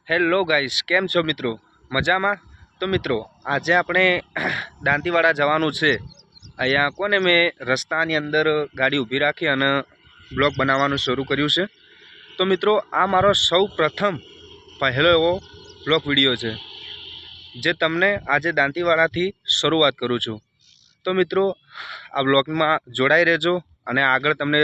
Hello guys, કેમ છો મિત્રો? મજામાં? તો મિત્રો આજે આપણે દાંતીવાડા જવાનું છે। અહીંયા કોને મેં રસ્તાની અંદર ગાડી ઊભી રાખી અને બ્લોગ બનાવવાનું શરૂ કર્યું છે। તો મિત્રો આ મારો સૌ પ્રથમ પહેલો એવો બ્લોગ વિડીયો છે જે તમને આજે દાંતીવાડાથી શરૂઆત કરું છું। તો મિત્રો આ બ્લોગમાં જોડાઈ રહેજો અને આગળ તમને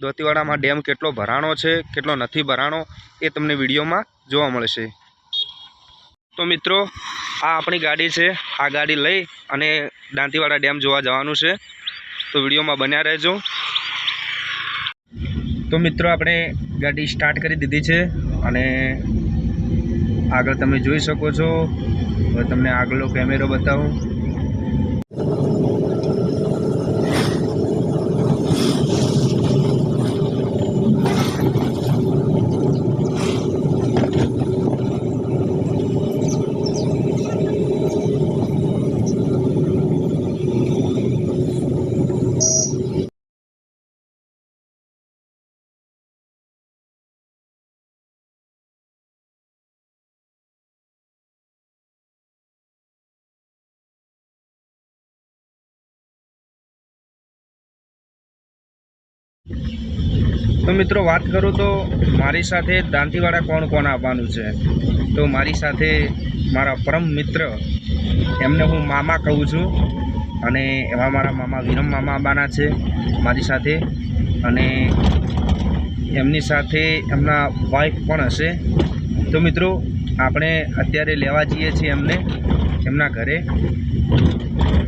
દાંતીવાડામાં ડેમ કેટલો ભરાણો છે કેટલો નથી ભરાણો એ તમને વિડીયોમાં જોવા મળશે। તો મિત્રો આ આપણી ગાડી છે, આ ગાડી લઈ અને દાંતીવાડા ડેમ જોવા જવાનું છે, તો વિડીયોમાં બન્યા રહેજો। તો મિત્રો આપણે ગાડી સ્ટાર્ટ કરી દીધી છે અને આગળ તમે જોઈ શકો છો। હવે તમને આગળનો કેમેરો બતાવું। तो मित्रों बात करूँ तो मारी साथे दांतीवाड़ा कोण कोण आववानुं छे। तो मारी साथे मारा परम मित्र एमने हूँ मामा कहूँ छूं अने एवा मारा मामा विरम मामा आववाना छे मारी साथे, अने एमनी साथे एमना वाइफ पण हशे। तो मित्रों आपणे अत्यारे लेवा जईए छीए एमने एमना घरे,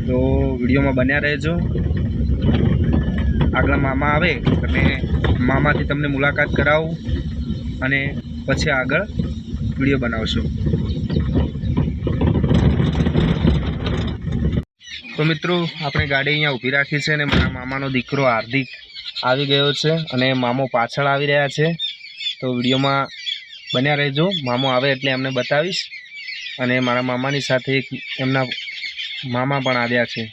तो विडियोमां बन्या रहेजो। आगला मामा आवे तमे मामाथी तमने मुलाकात करावुं अने पछी आगळ विडियो बनावशुं। तो मित्रों आपणे गाड़ी अहींया ऊभी राखी छे अने मारा मामानो दीकरो हार्दिक आवी गयो छे अने मामो पाछळ आवी रह्या छे। तो विडियोमां बन्या रहेजो, मामो आवे एटले एमने बतावीश। अने मारा मामानी साथे एक एमना मामा पण आव्या छे,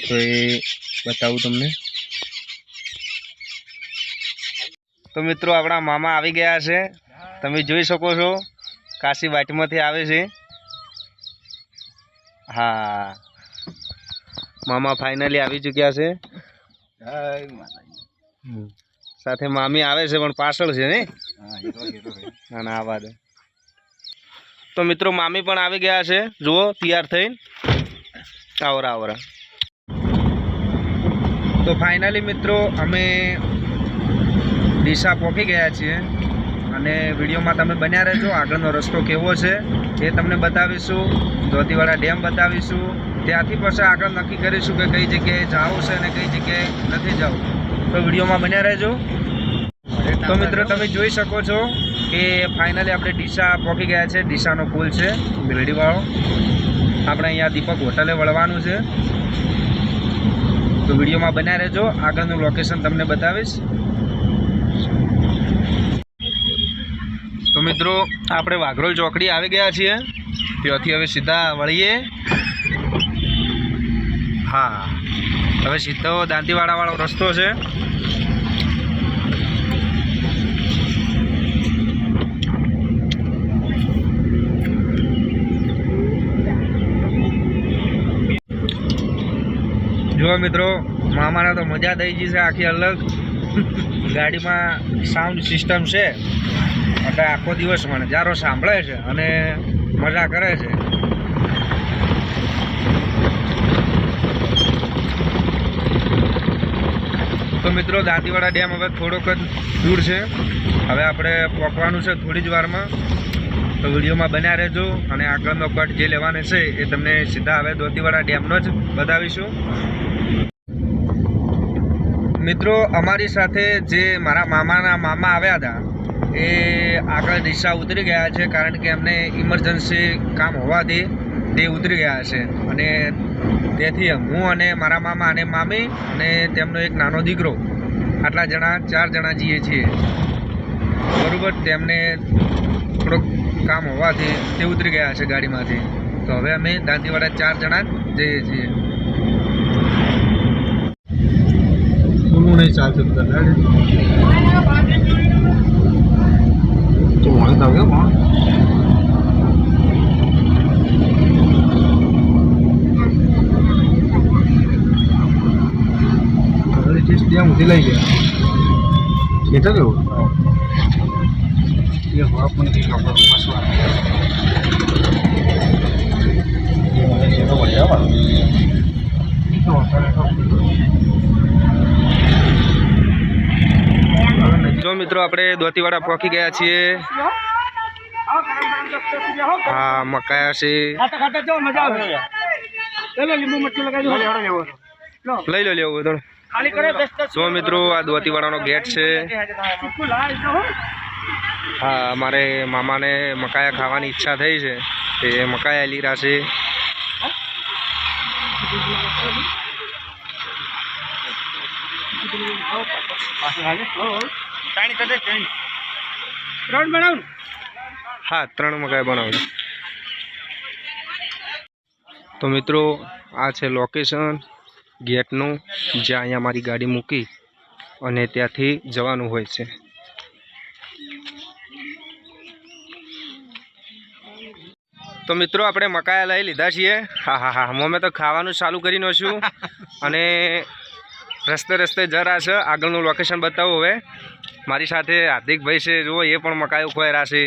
तो ए बताऊँ तमने। तो मित्रों अपना मामा आवी गया छे, तमे जोई शको छो काशी वाटमांथी आवे छे। हाँ मामा फाइनली आवी चूक्या छे। साथे मामी आवे छे पण पाछळ छे ने। ना ना आवा दे। तो मित्रों मामी पण आवी गया छे, जुओ तैयार थईने आवरा आवरा। तो फाइनली मित्रों अमे दिशा पहुँची गया छीए अने विडियोमां तमे बन्या रहेजो। आगळनो रस्तो केवो छे ए तमने बतावीशुं, दांतीवाड़ा डेम बतावीशुं, त्यांथी पाछे आगळ नक्की करीशुं के कई जग्याए जावुं छे अने कई जग्याए नथी जावुं। तो विडियोमां बन्या रहेजो। तो मित्रों तमे जोई शको छो के फाइनली आपणे डीसा पहुँची गया छे। डीसानो पुल छे बिलडीवाळो। आपणे अहींया दीपक होटले वळवानुं छे, तो विडियो में बना रहेजो। आगळनुं लोकेशन तमने बतावीश। तो मित्रों आपणे वाघरोल चौकड़ी आवी गया छीए, त्याथी हवे सीधा वळीए। हाँ हवे सीधो दांतीवाड़ा वाळो रस्तो छे। जो मित्रों मामा ने तो मजा थी गई है आखी अलग। गाड़ी में साउंड सिस्टम से एटले आखो दिवस नजारो सांभळे छे अने मजा करे छे। तो मित्रों दांतीवाड़ा डेम हवे थोड़ोक दूर है, हवे आपणे पहोंचवानुं छे थोड़ी ज वारमां। तो विडियो में बन्या रहेजो अने आगळनो कट जे लेवानो छे ए तमने सीधा हवे दांतीवाड़ा डेमनो ज बतावीशुं। मित्रों अमारी साथे जे मारा मामाना मामा आव्या था ए आगळ दिशा उतरी गया है, कारण के एमने इमरजन्सी काम होवाथी ते उतरी गया है अने तेथी हूँ अने मारा मामा अने मामी अने तेमनो एक नानो दीकरो आटला जणा 4 जणा जीए छीए बरोबर। तेमने थोड़ो काम होवाथी ते उतरी गया है गाड़ीमांथी। तो हवे अमे दांतीवाड़ा 4 जणा जईए छीए। नहीं चाल सकता બતાવું કે ડેમ ઉધી લઈ ગયા એટલે કેવું એ હવા પણ કંઈક આપણે બસવા જો મિત્રો આપણે દોતીવાડા પહોંચી ગયા છીએ. હા મકાયા છે, લઈ લો લેવું તો. જો મિત્રો આ દોતીવાડાનો ગેટ છે. હા મારે મામાને મકાયા ખાવાની ઈચ્છા થઈ છે, તે મકાયા લીરા છે. હા 3 મકાઈ બનાવું. તો મિત્રો આ છે લોકેશન ગેટનું, જ્યાં અહીંયા મારી ગાડી મૂકી અને ત્યાંથી જવાનું હોય છે. તો મિત્રો આપણે મકાયા લઈ લીધા છીએ. હા હા હા મમ્મી તો ખાવાનું ચાલુ કરી નાખ્યું અને રસ્તે રસ્તે જરા છે. આગળનું લોકેશન બતાવું હવે. મારી સાથે હાર્દિકભાઈ છે, જુઓ એ પણ મકાઈ ખોયરા છે.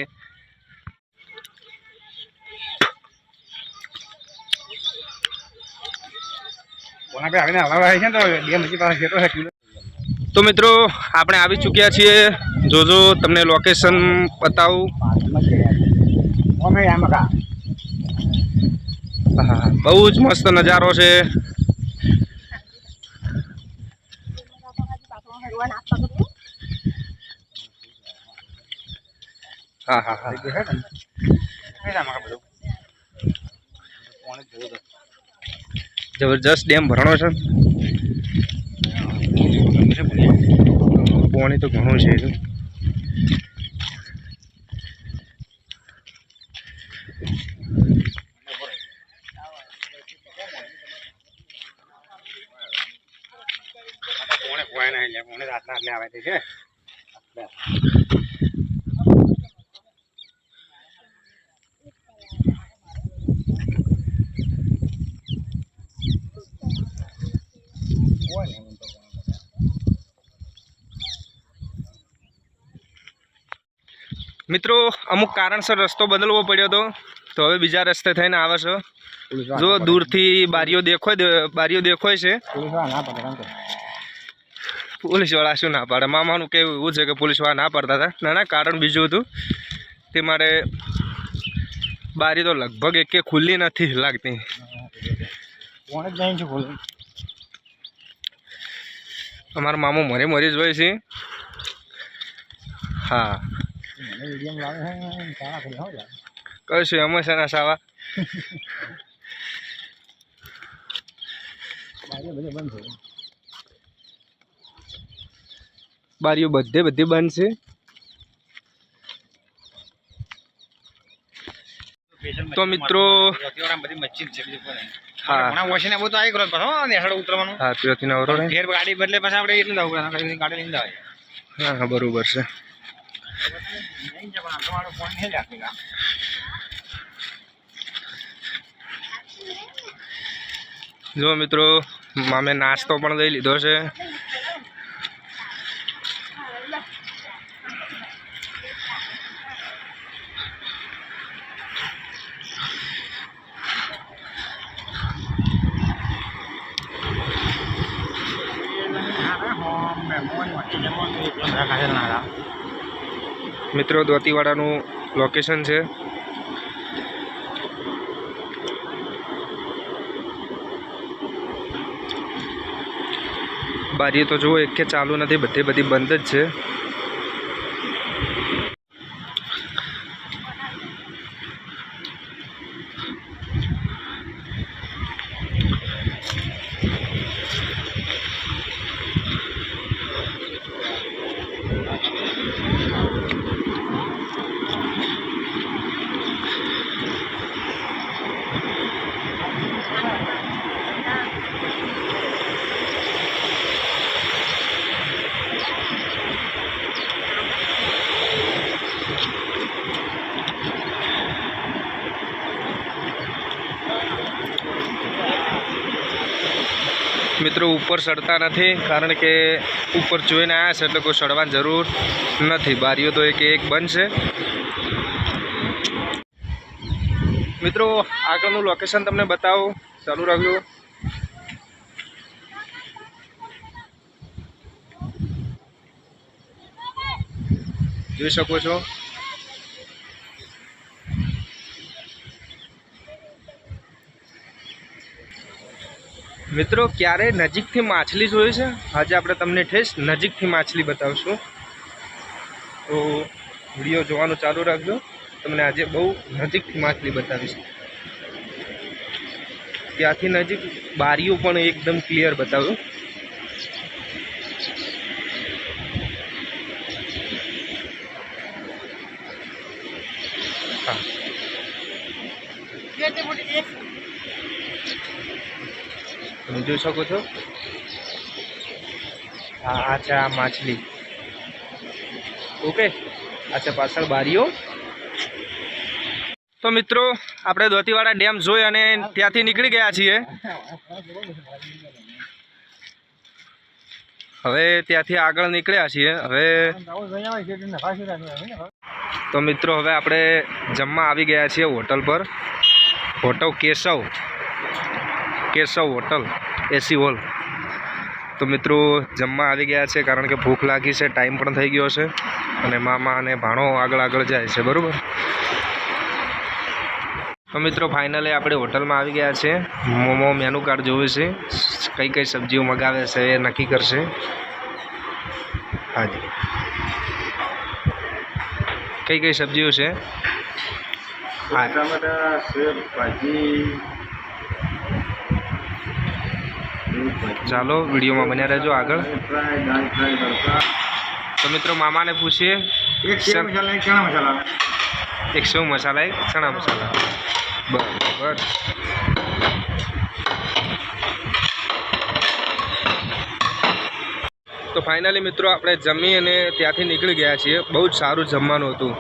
તો મિત્રો આપણે આવી ચૂક્યા છીએ. જોજો તમને લોકેશન બતાવું. હા બહુ જ મસ્ત નજારો છે. હા હા હા જબરજસ્ત ડેમ ભરણો છે. પાણી તો ઘણું છે. મિત્રો અમુક કારણસર રસ્તો બદલવો પડ્યો હતો, તો હવે બીજા રસ્તે થઈને આવે છે. જો દૂરથી બારીઓ દેખાય છે. પોલીસ વાળા શું ના પાડે? મામાનું કેવું એવું છે કે પોલીસ વાળા ના પાડતા હતા. ના ના કારણ બીજું હતું, તે મારે બારી તો લગભગ એકે ખુલ્લી નથી લાગતી. અમારા મામો મરી જ હોય છે. હા કશું એમ છે ના સાવા. બારીઓ બધી બંધ છે. તો મિત્રો હા ગાડી બદલે પછી આપણે એટલું ગાડી લઈને હા બરોબર છે. જો મિત્રો મામે નાસ્તો પણ લઈ લીધો છે. મિત્રો દોતીવાડાનું લોકેશન છે. બારીઓ તો જુઓ એક કે ચાલુ નથી, બધી બંધ જ છે. મિત્રો ઉપર ચડતા નથી, કારણ કે ઉપર જોઈને આવ્યા છે એટલે કોઈ ચડવાની જરૂર નથી. બારીઓ તો એક બંધ છે. મિત્રો આગળનું લોકેશન તમને બતાવું, ચાલુ રાખજો. જોઈ શકો છો. મિત્રો ક્યારે નજીકથી માછલી જોઈ છે? આજે આપણે તમને ઠેસ નજીકથી માછલી બતાવશું. તો વિડીયો જોવાનું ચાલુ રાખજો. તમને આજે બહુ નજીકથી માછલી બતાવીશ. ત્યાંથી નજીક બારીઓ પણ એકદમ ક્લિયર બતાવ્યું. હા, તમે જોઈ શકો છો. આ છે આ માછલી. ઓકે, આ છે પાછળ બારીઓ. તો મિત્રો આપણે દોતીવાડા ડેમ જોઈ અને ત્યાંથી નીકળી ગયા છીએ. હવે ત્યાંથી આગળ નીકળ્યા છીએ. હવે તો મિત્રો હવે આપણે જમવા આવી ગયા છીએ હોટલ પર. હોટલ કેશવ હોટલ એસી હોલ. તો મિત્રો જમવા આવી ગયા છે, કારણ કે ભૂખ લાગી છે, ટાઈમ પણ થઈ ગયો છે અને મામા અને ભાણો આગળ જાય છે. બરાબર. તો મિત્રો ફાઇનલી આપણે હોટલમાં આવી ગયા છે. મોમો મેનુ કાર્ડ જોવે છે, કઈ સબ્જીઓ મગાવે છે એ નક્કી કરશે. હાજી, કઈ સબ્જીઓ છે? ટમાટા, સેવ, ભાજી. ચાલો વિડીયોમાં બન્યા રહેજો આગળ. તો મિત્રો મામાને પૂછીએ. એક સેવ મસાલા, એક ચણા મસાલા. એક સેવ મસાલા, એક ચણા મસાલા. બરાબર. તો ફાઇનલી મિત્રો આપણે જમી અને ત્યાંથી નીકળી ગયા છીએ. બહુ જ સારું જમવાનું હતું.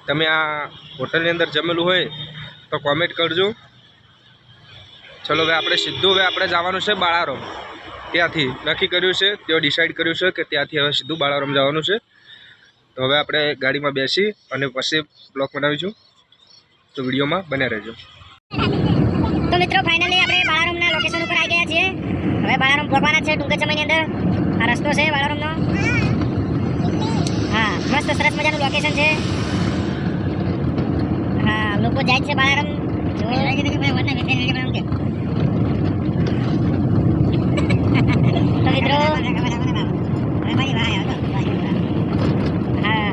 તમે આ હોટલની અંદર જમેલું હોય તો કોમેન્ટ કરજો. ચલો હવે આપણે સીધું જવાનું છે બાળારામ. ત્યાંથી નક્કી કર્યું છે, તેઓ ડિસાઈડ કર્યું છે કે ત્યાંથી હવે સીધું બાળારામ જવાનું છે. તો હવે આપણે ગાડીમાં બેસી અને પછી બ્લોગ બનાવીશું. તો વિડીયોમાં બન્યા રહેજો. તો મિત્રો ફાઇનલી આપણે બાળારામના લોકેશન ઉપર આવી ગયા છીએ. હવે બાળારામ પહોંચવાના છે ટૂંક સમયની અંદર. આ રસ્તો છે બાળારામનો. હા, મસ્ત સરસ મજાનું લોકેશન છે. હા, લોકો જાય છે બાળારામ. તો મિત્રો હા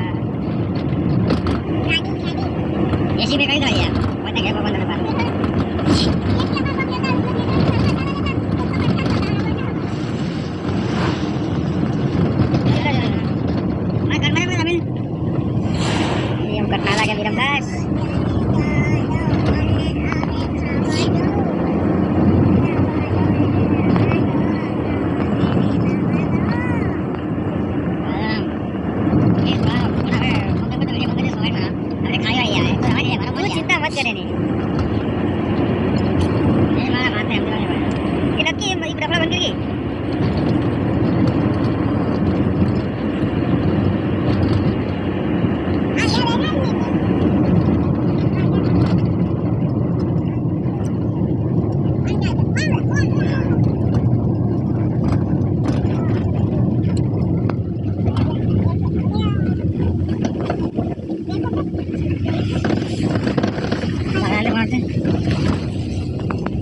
એસી में कहीं तो यार पता क्या बाबा ने बात मैं करना है मैं अभी ये हम करना लगा विरम दास चिंता मत करे नहीं हमारा बात है ये नक्की डबला बन गई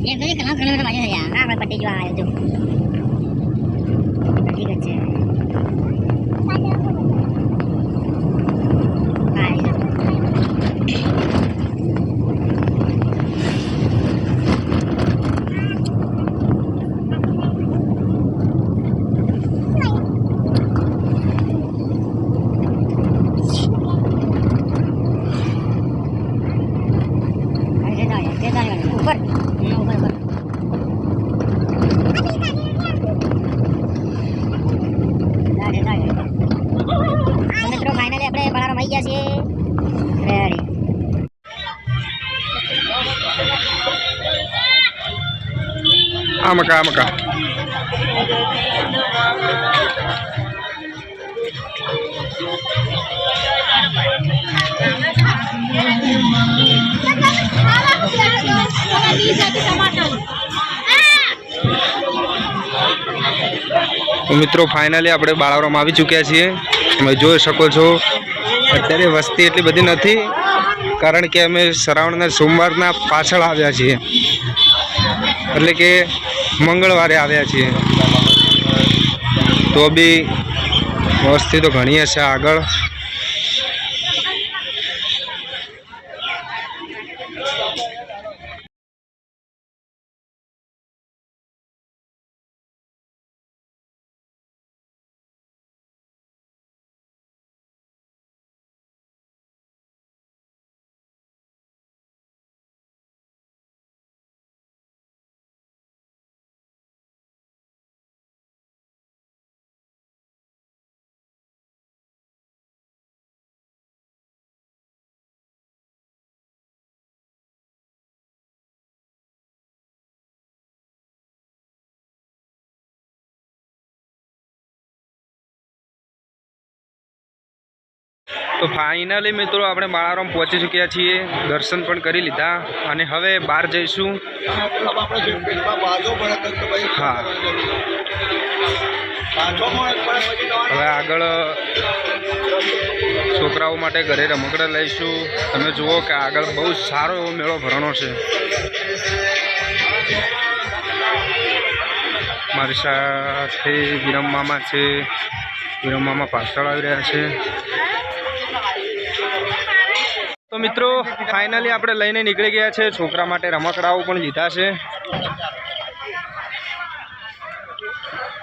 ये तो कहाँ किलोमीटर बाजू है यार मैं पट्टी जो आया जो ठीक है ऊपर મિત્રો ફાઇનલી આપણે બાળારામ આવી ગયા છીએ રેડી આ મકા તો મિત્રો ફાઇનલી આપણે બાળાવરમાં આવી ચૂક્યા છીએ. તમે જોઈ શકો છો અત્યારે વસ્તી એટલી બધી નથી, કારણ કે અમે શ્રાવણના સોમવારના પાછળ આવ્યા છીએ, એટલે કે મંગળવારે આવ્યા છીએ. તો બી વસ્તી તો ઘણી હશે આગળ. તો ફાઇનલી મિત્રો આપણે બાળારામ પહોંચી ચૂક્યા છીએ, દર્શન પણ કરી લીધા અને હવે બહાર જઈશું. હા, હવે આગળ છોકરાઓ માટે ઘરે રમકડા લઈશું. તમે જુઓ કે આગળ બહુ સારો એવો મેળો ભરણો છે. મારી સાથે વિરમ મામા છે. વિરમ મામા પાછળ આવી રહ્યા છે. તો મિત્રો ફાઇનલી આપણે લઈને નીકળી ગયા છે. છોકરા માટે રમકડાઓ પણ લીધા છે.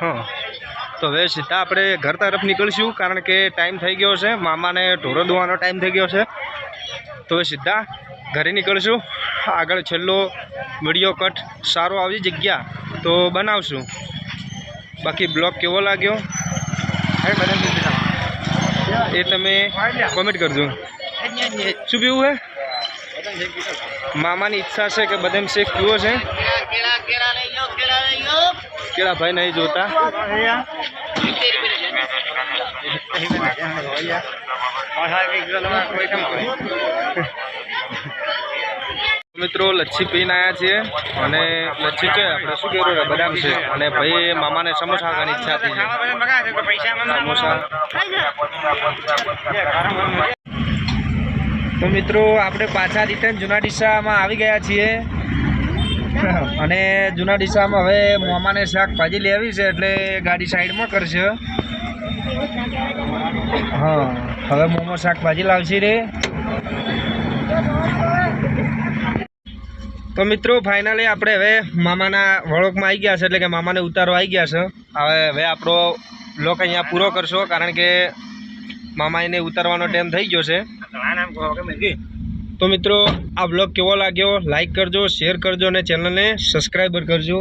હા, તો હવે સીધા આપણે ઘર તરફ નીકળીશું, કારણ કે ટાઈમ થઈ ગયો છે. મામાને ઢોરો દોવાનો ટાઈમ થઈ ગયો છે. તો હવે સીધા ઘરે નીકળીશું. આગળ છેલ્લો વિડીયો કટ સારો આવી જગ્યા તો બનાવશું. બાકી બ્લોગ કેવો લાગ્યો એ તમે કોમેન્ટ કરજો. શું પીવું હે? મામાની ઈચ્છા છે કે બદામ શેક પીવો છે. કેળા ભાઈ નહીં જોતા. મિત્રો લચ્છી પીને આવ્યા છીએ અને લચ્છી છે આપણે શું કહેવું બદામ છે, અને ભાઈ મામાને સમોસા ખાવાની ઈચ્છા હતી છે. સમોસા. તો મિત્રો આપણે પાછા રિટર્ન જૂના ડીસામાં આવી ગયા છીએ અને જૂના ડીસામાં હવે મામાને શાકભાજી લેવી છે, એટલે ગાડી સાઈડમાં કરશે. હા, હવે મોમો શાકભાજી લાવશે રે. તો મિત્રો ફાઇનલી આપણે હવે મામાના વળોકમાં આવી ગયા છે, એટલે કે મામાને ઉતારવા આવી ગયા છે. હવે આપણો બ્લોગ અહીંયા પૂરો કરશો, કારણ કે મામા એને ઉતારવાનો ટાઈમ થઈ ગયો છે. તો મિત્રો આ બ્લોગ કેવો લાગ્યો લાઈક કરજો, શેર કરજો અને ચેનલને સબસ્ક્રાઈબર કરજો.